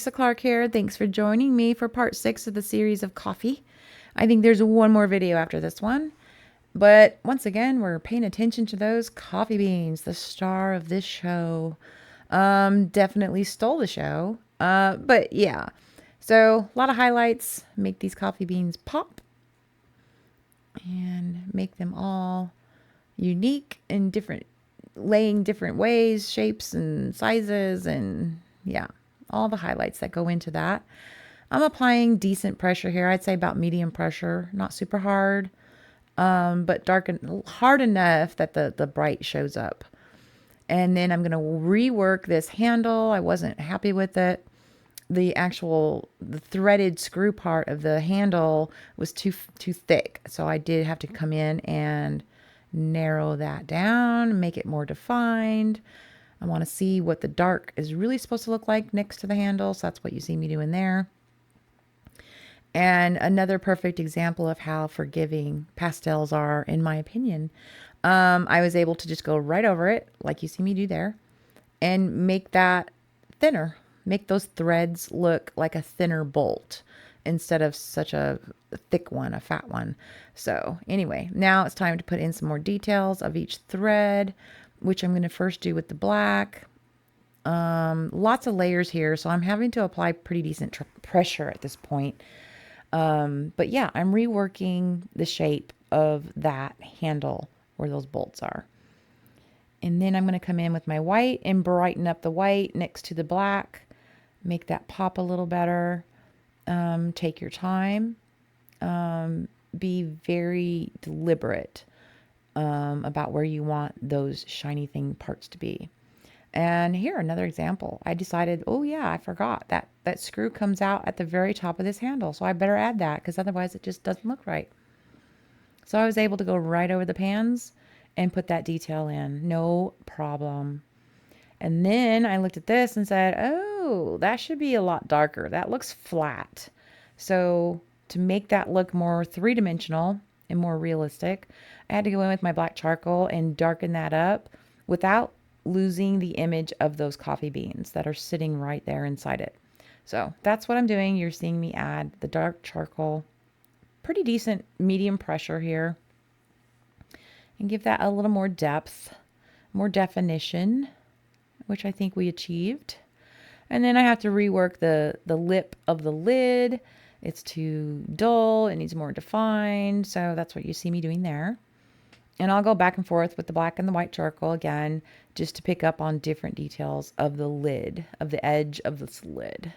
Lisa Clark here. Thanks for joining me for part 6 of the series of coffee. I think there's one more video after this one. But once again, we're paying attention to those coffee beans, the star of this show. Definitely stole the show. But yeah. So a lot of highlights. Make these coffee beans pop. And make them all unique and different, laying different ways, shapes and sizes, and yeah, all the highlights that go into that. I'm applying decent pressure here. I'd say about medium pressure, not super hard, but dark and hard enough that the bright shows up. And then I'm going to rework this handle. I wasn't happy with it. The threaded screw part of the handle was too thick. So I did have to come in and narrow that down, make it more defined. I want to see what the dark is really supposed to look like next to the handle. So that's what you see me doing there. And another perfect example of how forgiving pastels are, in my opinion. I was able to just go right over it, like you see me do there, and make that thinner. Make those threads look like a thinner bolt instead of such a thick one, a fat one. So anyway, now it's time to put in some more details of each thread, which I'm going to first do with the black. Lots of layers here, so I'm having to apply pretty decent pressure at this point. But yeah, I'm reworking the shape of that handle where those bolts are. And then I'm going to come in with my white and brighten up the white next to the black. Make that pop a little better. Take your time. Be very deliberate about where you want those shiny thing parts to be. And here, another example. I decided, oh yeah, I forgot that screw comes out at the very top of this handle. So I better add that because otherwise it just doesn't look right. So I was able to go right over the pans and put that detail in. No problem. And then I looked at this and said, oh, that should be a lot darker. That looks flat. So to make that look more three-dimensional and more realistic, I had to go in with my black charcoal and darken that up without losing the image of those coffee beans that are sitting right there inside it. So that's what I'm doing. You're seeing me add the dark charcoal, pretty decent medium pressure here, and give that a little more depth, more definition, which I think we achieved. And then I have to rework the lip of the lid. It's too dull. It needs more defined. So that's what you see me doing there. And I'll go back and forth with the black and the white charcoal again, just to pick up on different details of the lid, of the edge of this lid.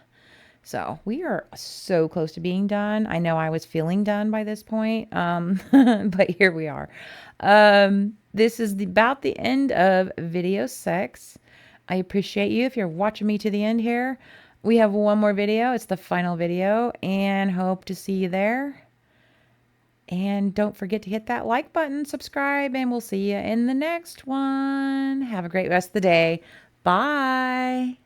So we are so close to being done. I know I was feeling done by this point, but here we are. This is about the end of video 6. I appreciate you if you're watching me to the end here. We have one more video. It's the final video, and hope to see you there. And don't forget to hit that like button, subscribe, and we'll see you in the next one. Have a great rest of the day. Bye.